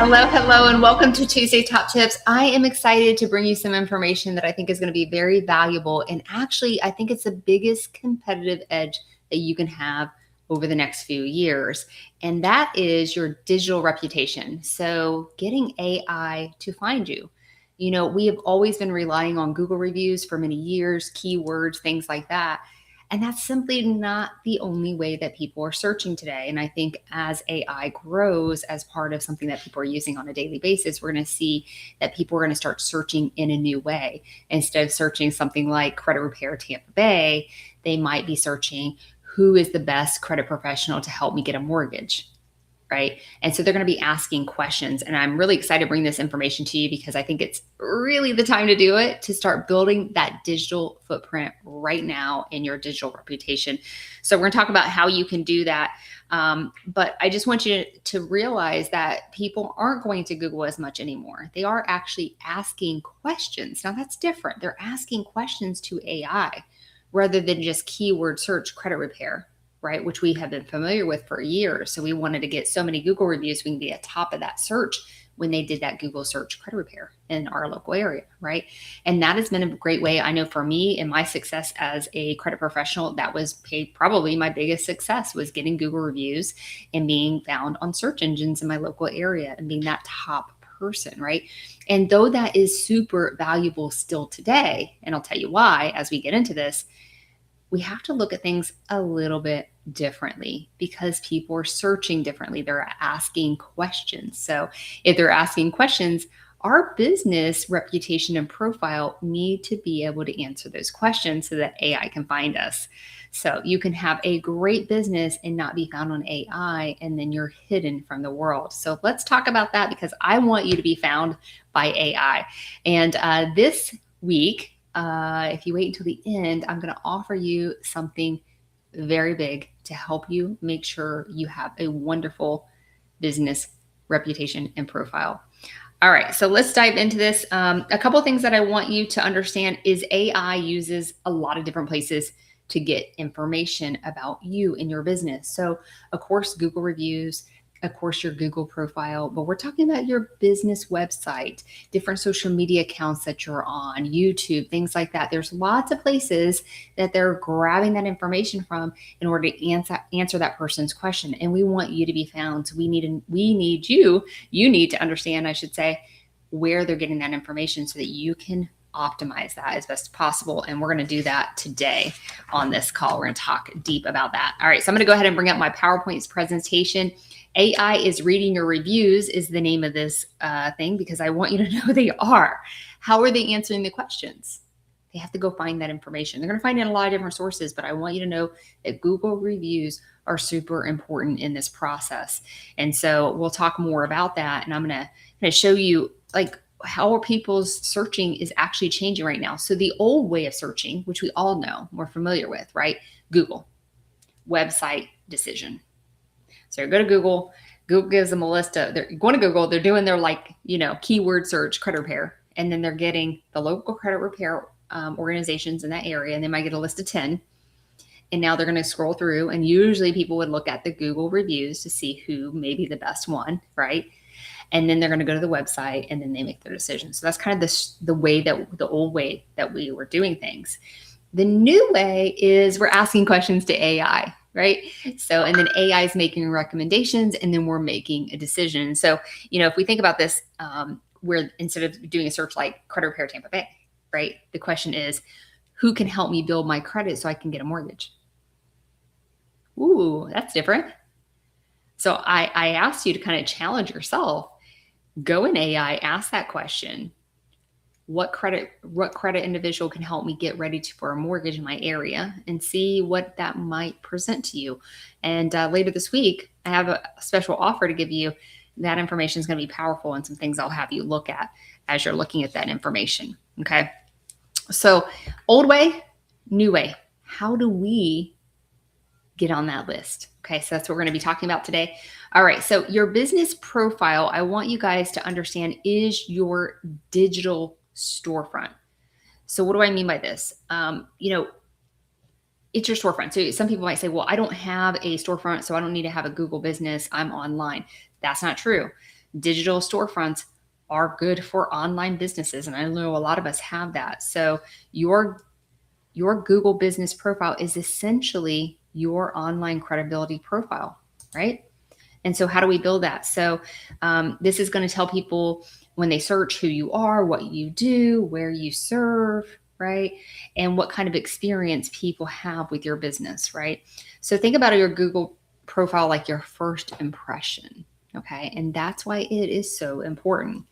Hello, hello, and welcome to Tuesday Top Tips. I am excited to bring you some information that I think is going to be very valuable. And actually, I think it's the biggest competitive edge that you can have over the next few years. And that is your digital reputation. So getting AI to find you. You know, we have always been relying on Google reviews for many years, keywords, things like that. And that's simply not the only way that people are searching today. And I think as AI grows as part of something that people are using on a daily basis, we're going to see that people are going to start searching in a new way. Instead of searching something like credit repair Tampa Bay, they might be searching who is the best credit professional to help me get a mortgage. Right. And so they're going to be asking questions. And I'm really excited to bring this information to you because I think it's really the time to do it, to start building that digital footprint right now in your digital reputation. So we're going to talk about how you can do that. But I just want you to realize that people aren't going to Google as much anymore. They are actually asking questions. Now that's different. They're asking questions to AI rather than just keyword search credit repair, right? Which we have been familiar with for years. So we wanted to get so many Google reviews, we can be at top of that search when they did that Google search credit repair in our local area, right? And that has been a great way. I know for me and my success as a credit professional, that was probably my biggest success, was getting Google reviews and being found on search engines in my local area and being that top person, right? And though that is super valuable still today, and I'll tell you why as we get into this, we have to look at things a little bit differently because people are searching differently. They're asking questions. So if they're asking questions, our business reputation and profile need to be able to answer those questions so that AI can find us. So you can have a great business and not be found on AI, and then you're hidden from the world. So let's talk about that because I want you to be found by AI. And this week, if you wait until the end, I'm going to offer you something very big to help you make sure you have a wonderful business reputation and profile. All right, so let's dive into this. A couple of things that I want you to understand is AI uses a lot of different places to get information about you and your business. So, of course, Google reviews, of course, your Google profile, but we're talking about your business website, different social media accounts that you're on, YouTube, things like that. There's lots of places that they're grabbing that information from in order to answer that person's question. And we want you to be found. So we need you need to understand, I should say, where they're getting that information so that you can optimize that as best as possible. And we're going to do that today on this call. We're going to talk deep about that. All right, so I'm going to go ahead and bring up my PowerPoint presentation. AI is reading your reviews is the name of this thing because I want you to know who they are. How are they answering the questions? They have to go find that information. They're going to find it in a lot of different sources, but I want you to know that Google reviews are super important in this process. And so we'll talk more about that. And I'm going to show you like how people's searching is actually changing right now. So the old way of searching, which we all know, we're familiar with, right? Google, website decision. So go to Google. Google gives them a list of, they're going to Google, they're doing their keyword search credit repair. And then they're getting the local credit repair organizations in that area. And they might get a list of 10. And now they're going to scroll through. And usually people would look at the Google reviews to see who may be the best one, right? And then they're going to go to the website and then they make their decision. So that's kind of the old way that we were doing things. The new way is we're asking questions to AI, right? So, and then AI is making recommendations and then we're making a decision. So, if we think about this, where instead of doing a search like credit repair Tampa Bay, right? The question is, who can help me build my credit so I can get a mortgage? Ooh, that's different. So I asked you to kind of challenge yourself. Go in AI, ask that question. What credit individual can help me get ready for a mortgage in my area, and see what that might present to you. And later this week, I have a special offer to give you. That information is going to be powerful and some things I'll have you look at as you're looking at that information. Okay. So old way, new way. How do we get on that list? Okay, so that's what we're going to be talking about today. All right, so your business profile, I want you guys to understand, is your digital storefront. So what do I mean by this? It's your storefront. So some people might say, well, I don't have a storefront, so I don't need to have a Google business. I'm online. That's not true. Digital storefronts are good for online businesses. And I know a lot of us have that. So your Google business profile is essentially your online credibility profile, right? And so how do we build that? So this is going to tell people when they search who you are, what you do, where you serve, right? And what kind of experience people have with your business, right? So think about your Google profile like your first impression, okay? And that's why it is so important.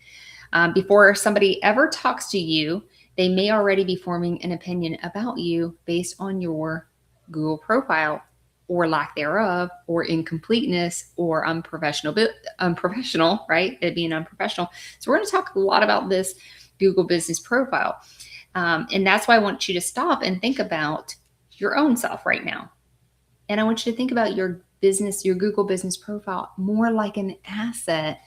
Before somebody ever talks to you, they may already be forming an opinion about you based on your Google profile or lack thereof, or incompleteness, or unprofessional, right? It being unprofessional. So we're going to talk a lot about this Google business profile. And that's why I want you to stop and think about your own self right now. And I want you to think about your business, your Google business profile, more like an asset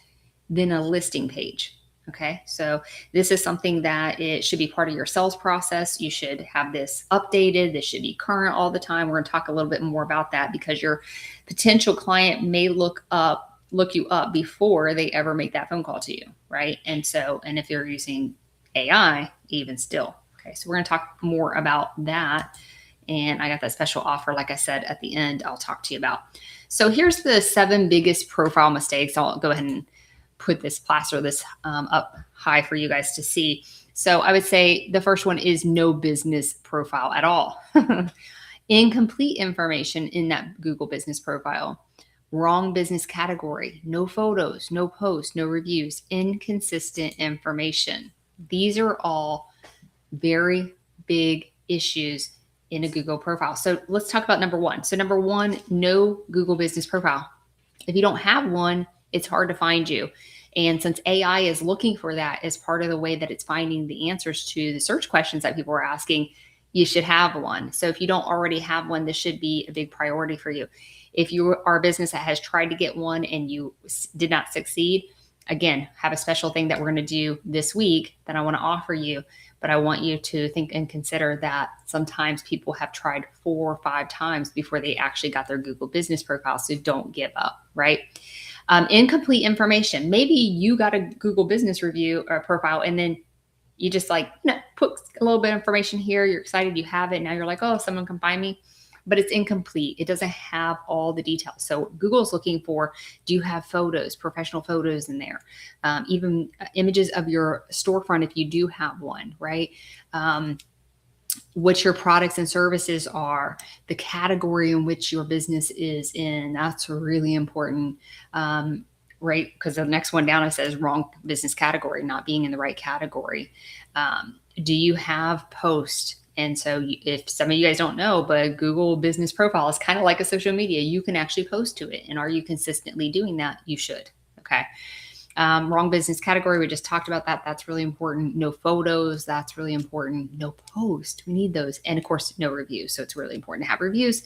than a listing page. Okay, so this is something that it should be part of your sales process. You should have this updated. This should be current all the time. We're going to talk a little bit more about that because your potential client may look you up before they ever make that phone call to you, right? And if you're using AI, even still. Okay, so we're going to talk more about that. And I got that special offer, like I said, at the end, I'll talk to you about. So here's the 7 biggest profile mistakes. I'll go ahead and put this plaster up high for you guys to see. So I would say the first one is no business profile at all. Incomplete information in that Google business profile. Wrong business category. No photos, no posts, no reviews. Inconsistent information. These are all very big issues in a Google profile. So let's talk about number 1. So number 1, no Google business profile. If you don't have one, it's hard to find you. And since AI is looking for that as part of the way that it's finding the answers to the search questions that people are asking, you should have one. So if you don't already have one, this should be a big priority for you. If you are a business that has tried to get one and you did not succeed, again, have a special thing that we're going to do this week that I want to offer you. But I want you to think and consider that sometimes people have tried 4 or 5 times before they actually got their Google business profile. So don't give up, right? Incomplete information. Maybe you got a Google business review or profile and then you just put a little bit of information here. You're excited you have it. Now you're like, oh, someone can find me. But it's incomplete. It doesn't have all the details. So Google's looking for, do you have photos, professional photos in there? Even images of your storefront if you do have one, right? What your products and services are, the category in which your business is in. That's really important, right? Because the next one down, it says wrong business category, not being in the right category. Do you have posts? And so if some of you guys don't know, but Google business profile is kind of like a social media. You can actually post to it. And are you consistently doing that? You should. Okay. Wrong business category. We just talked about that. That's really important. No photos. That's really important. No post. We need those. And of course, no reviews. So it's really important to have reviews.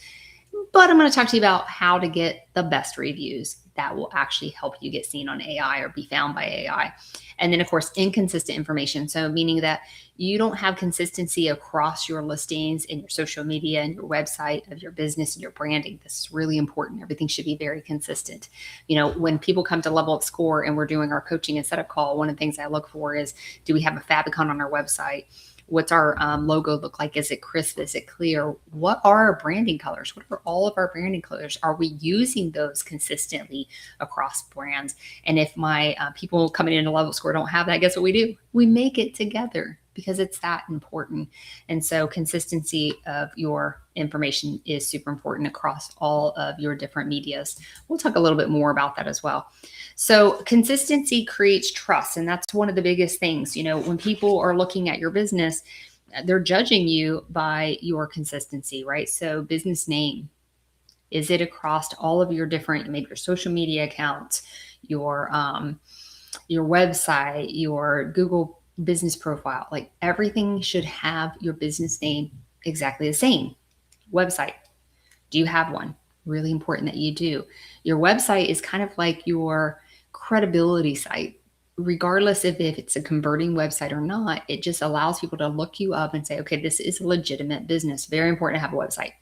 But I'm going to talk to you about how to get the best reviews that will actually help you get seen on AI or be found by AI. And then, of course, inconsistent information. So meaning that you don't have consistency across your listings and your social media and your website of your business and your branding. This is really important. Everything should be very consistent. When people come to Level Up Score and we're doing our coaching and setup call, one of the things I look for is, do we have a favicon on our website? What's our logo look like? Is it crisp? Is it clear? What are our branding colors? What are all of our branding colors? Are we using those consistently across brands? And if my people coming into Level Score don't have that, guess what we do? We make it together because it's that important. And so consistency of your information is super important across all of your different medias. We'll talk a little bit more about that as well. So consistency creates trust. And that's one of the biggest things. When people are looking at your business, they're judging you by your consistency, right? So business name, is it across all of your different, maybe your social media accounts, your website, your Google business profile? Like everything should have your business name exactly the same. Website, do you have one? Really important that you do. Your website is kind of like your credibility site. Regardless if it's a converting website or not, it just allows people to look you up and say, okay, this is a legitimate business. Very important to have a website.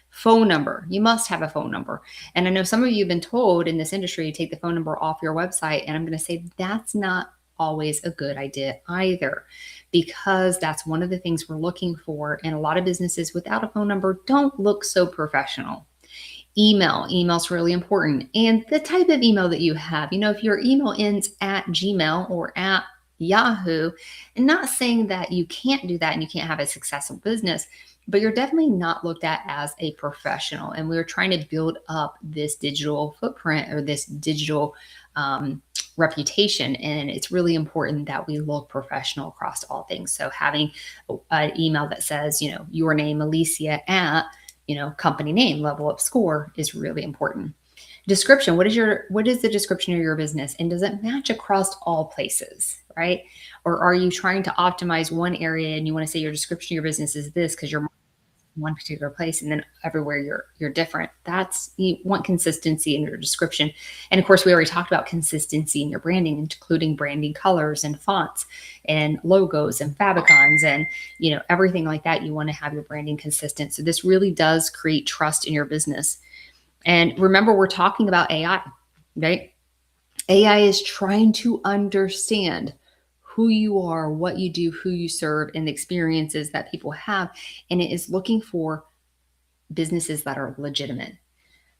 Phone number. You must have a phone number. And I know some of you have been told in this industry to take the phone number off your website. And I'm going to say that's not always a good idea either, because that's one of the things we're looking for. And a lot of businesses without a phone number don't look so professional. Email's really important. And the type of email that you have, if your email ends at Gmail or at Yahoo, and not saying that you can't do that and you can't have a successful business, but you're definitely not looked at as a professional. And we're trying to build up this digital footprint or this digital reputation. And it's really important that we look professional across all things. So having an email that says, your name, Alicia, at, company name, Level Up Score, is really important. Description. What is the description of your business? And does it match across all places, right? Or are you trying to optimize one area and you want to say your description of your business is this because you're one particular place and then everywhere you're different? You want consistency in your description. And of course, we already talked about consistency in your branding, including branding colors and fonts and logos and favicons and everything like that. You want to have your branding consistent. So this really does create trust in your business. And remember, we're talking about AI, right? AI is trying to understand who you are, what you do, who you serve, and the experiences that people have. And it is looking for businesses that are legitimate.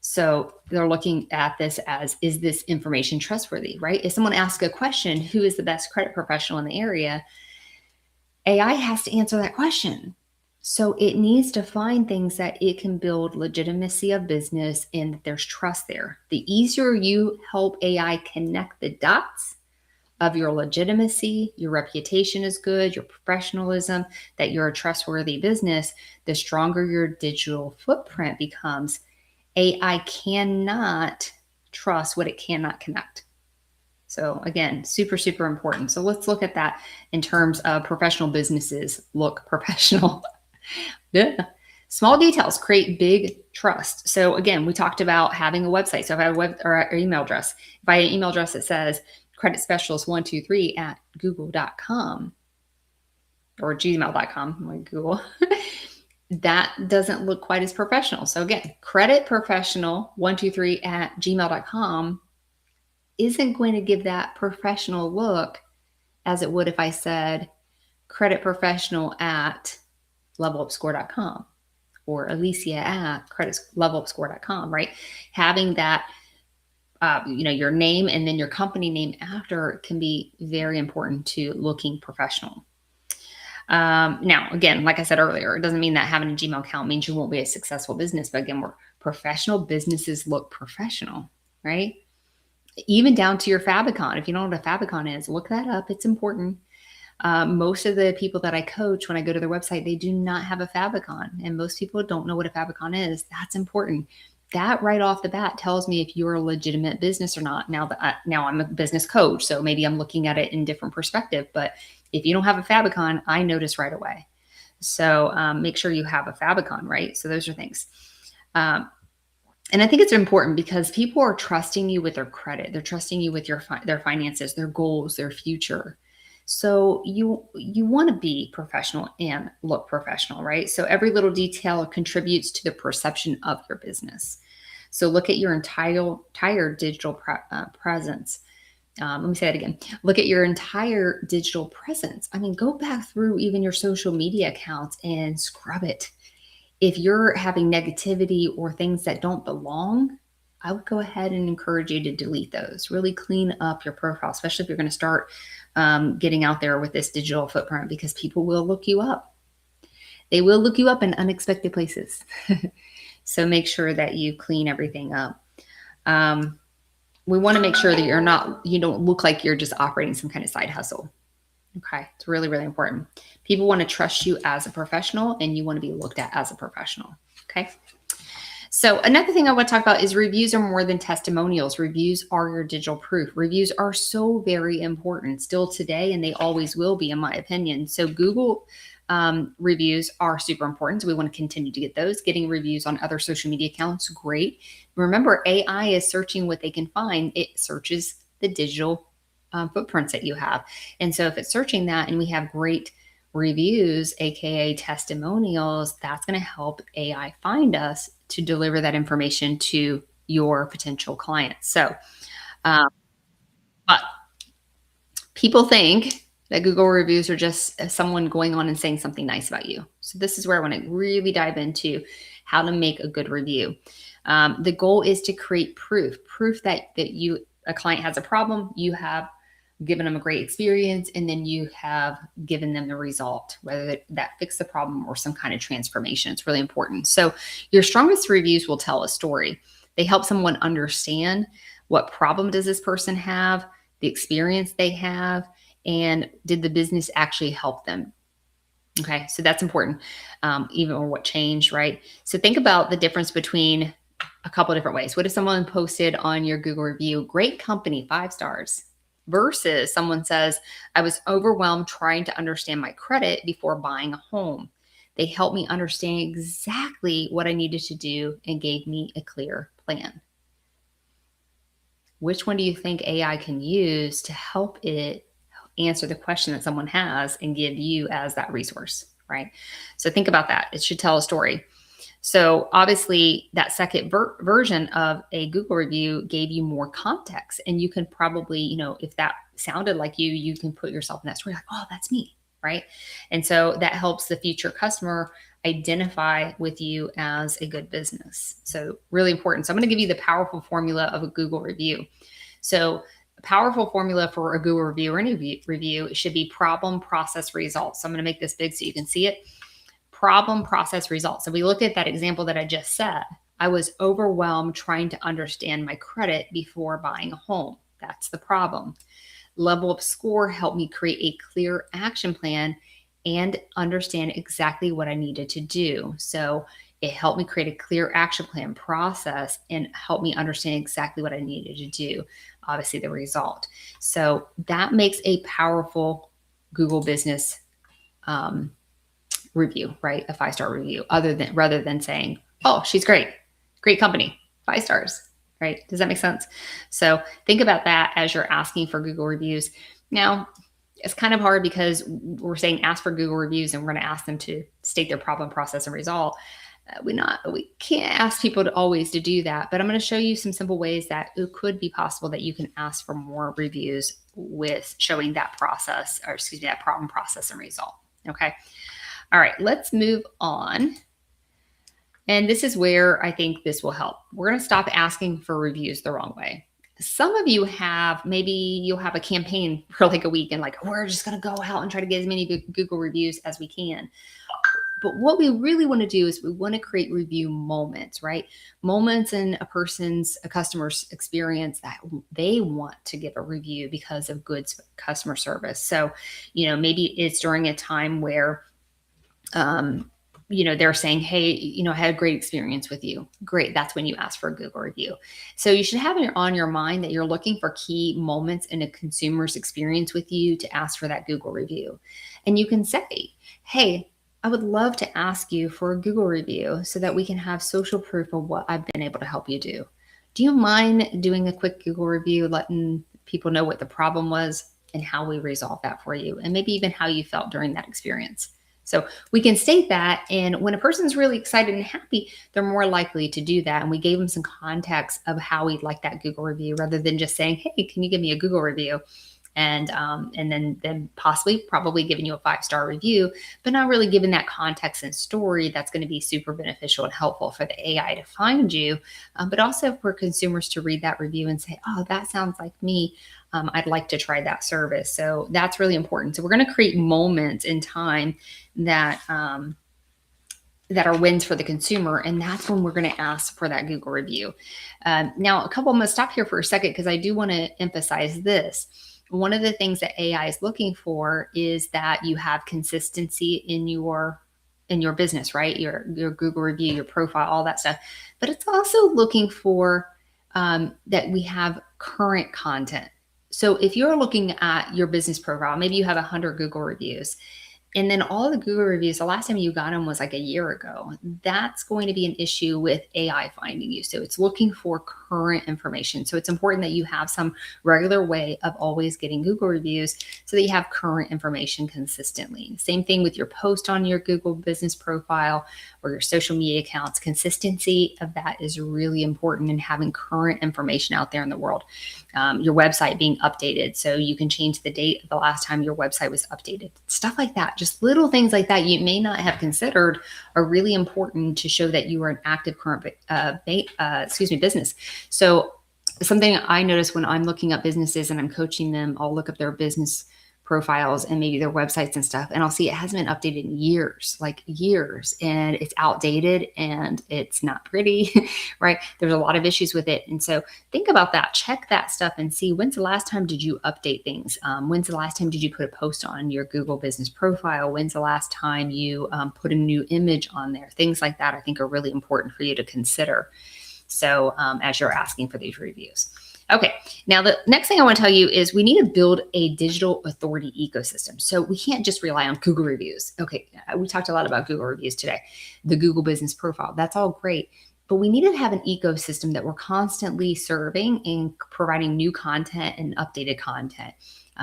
So they're looking at this as, is this information trustworthy, right? If someone asks a question, who is the best credit professional in the area? AI has to answer that question. So it needs to find things that it can build legitimacy of business and that there's trust there. The easier you help AI connect the dots of your legitimacy, your reputation is good, your professionalism, that you're a trustworthy business, the stronger your digital footprint becomes. AI cannot trust what it cannot connect. So again, super, super important. So let's look at that in terms of professional businesses look professional. Yeah. Small details create big trust. So again, we talked about having a website. So if I have a web or an email address, if I have an email address that says credit specialist 123 at google.com or gmail.com, like Google, that doesn't look quite as professional. So again, credit professional 123 at gmail.com isn't going to give that professional look as it would if I said credit professional at levelupscore.com or Alicia at levelupscore.com, right? Having that, your name and then your company name after can be very important to looking professional. Now, again, like I said earlier, it doesn't mean that having a Gmail account means you won't be a successful business. But again, professional businesses look professional, right? Even down to your favicon. If you don't know what a favicon is, look that up. It's important. Most of the people that I coach, when I go to their website, they do not have a favicon, and most people don't know what a favicon is. That's important. That right off the bat tells me if you're a legitimate business or not. Now I'm a business coach, so maybe I'm looking at it in different perspective. But if you don't have a favicon, I notice right away. So make sure you have a favicon, right? So those are things. And I think it's important because people are trusting you with their credit. They're trusting you with their finances, their goals, their future. So you want to be professional and look professional, right? So every little detail contributes to the perception of your business. So look at your entire digital presence. Let me say that again. Look at your entire digital presence. I mean, go back through even your social media accounts and scrub it. If you're having negativity or things that don't belong, I would go ahead and encourage you to delete those. Really clean up your profile, especially if you're going to start getting out there with this digital footprint, because people will look you up. They will look you up in unexpected places. So make sure that you clean everything up. We want to make sure that you don't look like you're just operating some kind of side hustle. Okay. It's really, really important. People want to trust you as a professional, and you want to be looked at as a professional. Okay. So another thing I want to talk about is reviews are more than testimonials. Reviews are your digital proof. Reviews are so very important still today, and they always will be, in my opinion. So Google reviews are super important. So we want to continue to get those. Getting reviews on other social media accounts, great. Remember, AI is searching what they can find. It searches the digital footprints that you have. And so if it's searching that and we have great reviews, AKA testimonials, that's going to help AI find us to deliver that information to your potential clients. So, um, but people think that Google reviews are just someone going on and saying something nice about you. So this is where I want to really dive into how to make a good review. The goal is to create proof that you a client has a problem, you have given them a great experience, and then you have given them the result, whether that fixed the problem or some kind of transformation. It's really important. So your strongest reviews will tell a story. They help someone understand what problem does this person have, the experience they have, and did the business actually help them. Okay, so that's important, even or what changed, right? So think about the difference between a couple of different ways. What if someone posted on your Google review, great company, 5 stars, versus someone says, I was overwhelmed trying to understand my credit before buying a home. They helped me understand exactly what I needed to do and gave me a clear plan. Which one do you think AI can use to help it answer the question that someone has and give you as that resource, right? So think about that. It should tell a story. So obviously, that second version of a Google review gave you more context, and you can probably, if that sounded like you can put yourself in that story, like, oh, that's me, right? And so that helps the future customer identify with you as a good business. So really important. So I'm going to give you the powerful formula of a Google review. So a powerful formula for a Google review or any review should be problem, process, results. So I'm going to make this big so you can see it. Problem, process, results. So we look at that example that I just said. I was overwhelmed trying to understand my credit before buying a home. That's the problem. Level Up Score helped me create a clear action plan and understand exactly what I needed to do. So it helped me create a clear action plan process and help me understand exactly what I needed to do. Obviously, the result. So that makes a powerful Google business review, right? A 5-star review, rather than saying, oh, she's great company, 5 stars, right? Does that make sense? So think about that as you're asking for Google reviews. Now, it's kind of hard because we're saying ask for Google reviews and we're going to ask them to state their problem, process, and result. We can't ask people to always to do that, but I'm going to show you some simple ways that it could be possible that you can ask for more reviews with showing that process, or excuse me, that problem, process, and result. Okay. All right, let's move on. And this is where I think this will help. We're going to stop asking for reviews the wrong way. Some of you maybe you'll have a campaign for like a week and like, we're just going to go out and try to get as many Google reviews as we can. But what we really want to do is we want to create review moments, right? Moments in a customer's experience that they want to give a review because of good customer service. So, maybe it's during a time where they're saying, hey, I had a great experience with you. Great. That's when you ask for a Google review. So you should have it on your mind that you're looking for key moments in a consumer's experience with you to ask for that Google review. And you can say, hey, I would love to ask you for a Google review so that we can have social proof of what I've been able to help you do. Do you mind doing a quick Google review, letting people know what the problem was and how we resolved that for you, and maybe even how you felt during that experience? So we can state that, and when a person's really excited and happy, they're more likely to do that. And we gave them some context of how we'd like that Google review, rather than just saying, hey, can you give me a Google review? And then probably giving you a 5-star review, but not really giving that context and story that's going to be super beneficial and helpful for the AI to find you, but also for consumers to read that review and say, oh, that sounds like me. I'd like to try that service. So that's really important. So we're going to create moments in time that are wins for the consumer. And that's when we're going to ask for that Google review. Now, I'm going to stop here for a second because I do want to emphasize this. One of the things that AI is looking for is that you have consistency in your business, right? Your Google review, your profile, all that stuff. But it's also looking for that we have current content. So if you're looking at your business profile, maybe you have 100 Google reviews, And then all the Google reviews, the last time you got them was like a year ago. That's going to be an issue with AI finding you. So it's looking for current information. So it's important that you have some regular way of always getting Google reviews so that you have current information consistently. Same thing with your post on your Google business profile or your social media accounts. Consistency of that is really important in having current information out there in the world. Your website being updated so you can change the date of the last time your website was updated. Stuff like that, just little things like that you may not have considered are really important to show that you are an active current business. So something I notice when I'm looking up businesses and I'm coaching them, I'll look up their business profiles and maybe their websites and stuff, and I'll see it hasn't been updated in years, like years, and it's outdated and it's not pretty, right? There's a lot of issues with it. And so think about that, check that stuff and see when's the last time did you update things? When's the last time did you put a post on your Google business profile? When's the last time you put a new image on there? Things like that I think are really important for you to consider. So as you're asking for these reviews. Okay, now the next thing I want to tell you is we need to build a digital authority ecosystem. So we can't just rely on Google reviews. Okay, we talked a lot about Google reviews today. The Google business profile, that's all great. But we need to have an ecosystem that we're constantly serving and providing new content and updated content.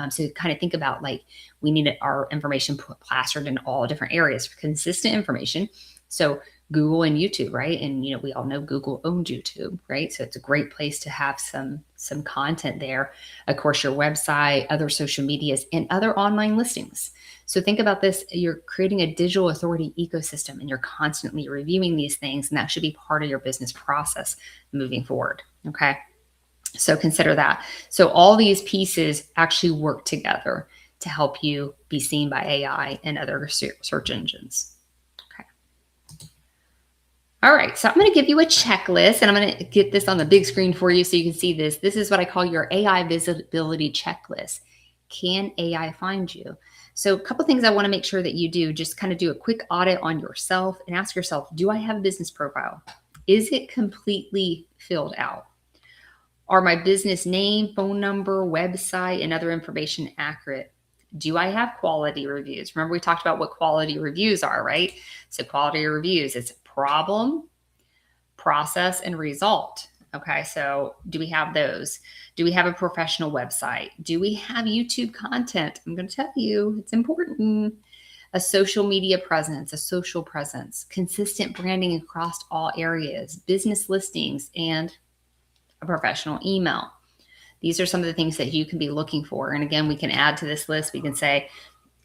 So kind of think about like we need our information plastered in all different areas for consistent information. So Google and YouTube, right? And we all know Google owns YouTube, right? So it's a great place to have some content there. Of course, your website, other social medias, and other online listings. So think about this, you're creating a digital authority ecosystem and you're constantly reviewing these things, and that should be part of your business process moving forward. Okay. So consider that. So all these pieces actually work together to help you be seen by AI and other search engines. All right, so I'm going to give you a checklist, and I'm going to get this on the big screen for you so you can see this. This is what I call your AI visibility checklist. Can AI find you? So a couple things I want to make sure that you do, just kind of do a quick audit on yourself and ask yourself, do I have a business profile? Is it completely filled out? Are my business name, phone number, website, and other information accurate? Do I have quality reviews? Remember, we talked about what quality reviews are, right? So quality reviews, it's problem, process, and result. Okay, so do we have those? Do we have a professional website? Do we have YouTube content? I'm going to tell you, it's important. A social media presence, a social presence, consistent branding across all areas, business listings, and a professional email. These are some of the things that you can be looking for. And again, we can add to this list. We can say,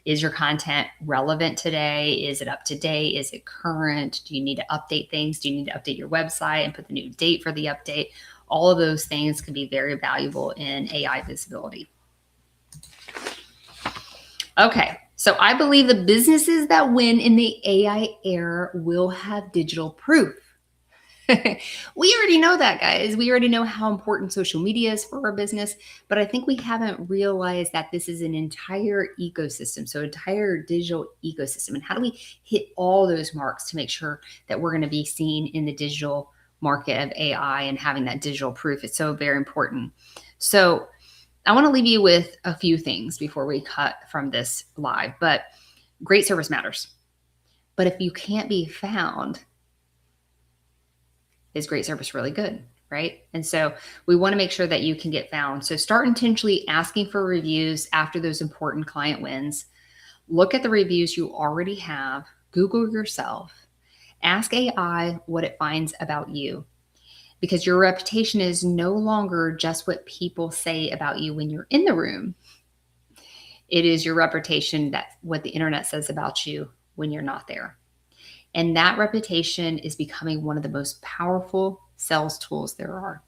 is your content relevant today? Is it up to date? Is it current? Do you need to update things? Do you need to update your website and put the new date for the update? All of those things can be very valuable in AI visibility. Okay, so I believe the businesses that win in the AI era will have digital proof. We already know that, guys. We already know how important social media is for our business, but I think we haven't realized that this is an entire ecosystem, so entire digital ecosystem. And how do we hit all those marks to make sure that we're going to be seen in the digital market of AI and having that digital proof? It's so very important. So I want to leave you with a few things before we cut from this live, but great service matters. But if you can't be found, is great service really good, right? And so we want to make sure that you can get found. So start intentionally asking for reviews after those important client wins. Look at the reviews you already have. Google yourself. Ask AI what it finds about you, because your reputation is no longer just what people say about you when you're in the room. It is your reputation, that's what the internet says about you when you're not there. And that reputation is becoming one of the most powerful sales tools there are.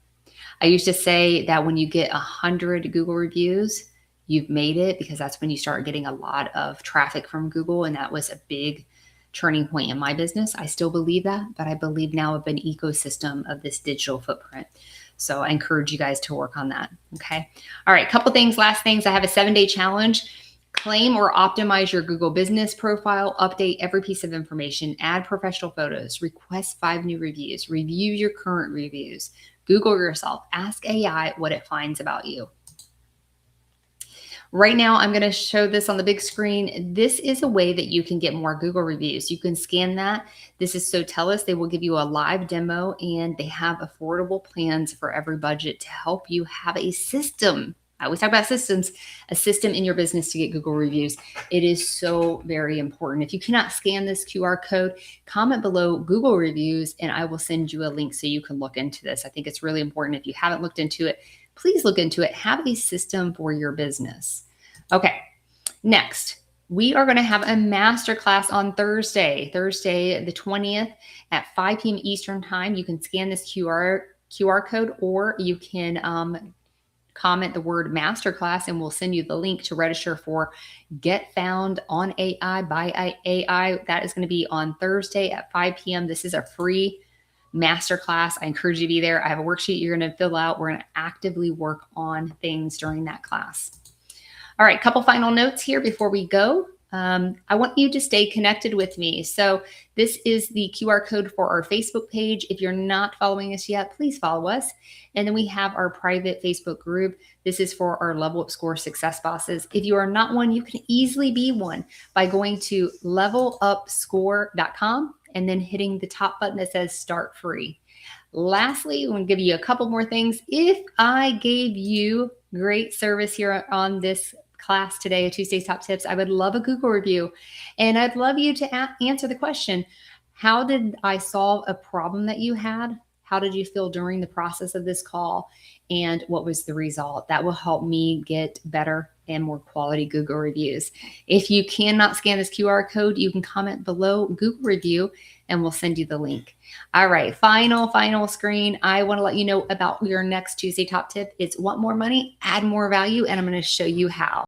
I used to say that when you get 100 Google reviews, you've made it, because that's when you start getting a lot of traffic from Google. And that was a big turning point in my business. I still believe that, but I believe now of an ecosystem of this digital footprint. So I encourage you guys to work on that. Okay. All right. Couple things, last things. I have a 7-day challenge. Claim or optimize your Google business profile, update every piece of information, add professional photos, request 5 new reviews, review your current reviews, Google yourself, ask AI what it finds about you. Right now, I'm going to show this on the big screen. This is a way that you can get more Google reviews. You can scan that. This is Sotellus. They will give you a live demo, and they have affordable plans for every budget to help you have a system. I always talk about systems, a system in your business to get Google reviews. It is so very important. If you cannot scan this QR code, comment below Google reviews, and I will send you a link so you can look into this. I think it's really important. If you haven't looked into it, please look into it. Have a system for your business. Okay, next, we are going to have a masterclass on Thursday the 20th at 5 p.m. Eastern Time. You can scan this QR code, or you can comment the word masterclass, and we'll send you the link to register for Get Found on AI by AI. That is going to be on Thursday at 5 p.m. This is a free masterclass. I encourage you to be there. I have a worksheet you're going to fill out. We're going to actively work on things during that class. All right, couple final notes here before we go. I want you to stay connected with me. So this is the QR code for our Facebook page. If you're not following us yet, please follow us. And then we have our private Facebook group. This is for our Level Up Score Success Bosses. If you are not one, you can easily be one by going to levelupscore.com and then hitting the top button that says Start Free. Lastly, I'm going to give you a couple more things. If I gave you great service here on this class today, Tuesday's Top Tips, I would love a Google review. And I'd love you to answer the question, how did I solve a problem that you had? How did you feel during the process of this call? And what was the result? That will help me get better and more quality Google reviews. If you cannot scan this QR code, you can comment below Google review and we'll send you the link. All right, final screen. I want to let you know about your next Tuesday Top Tip. It's want more money, add more value, and I'm going to show you how.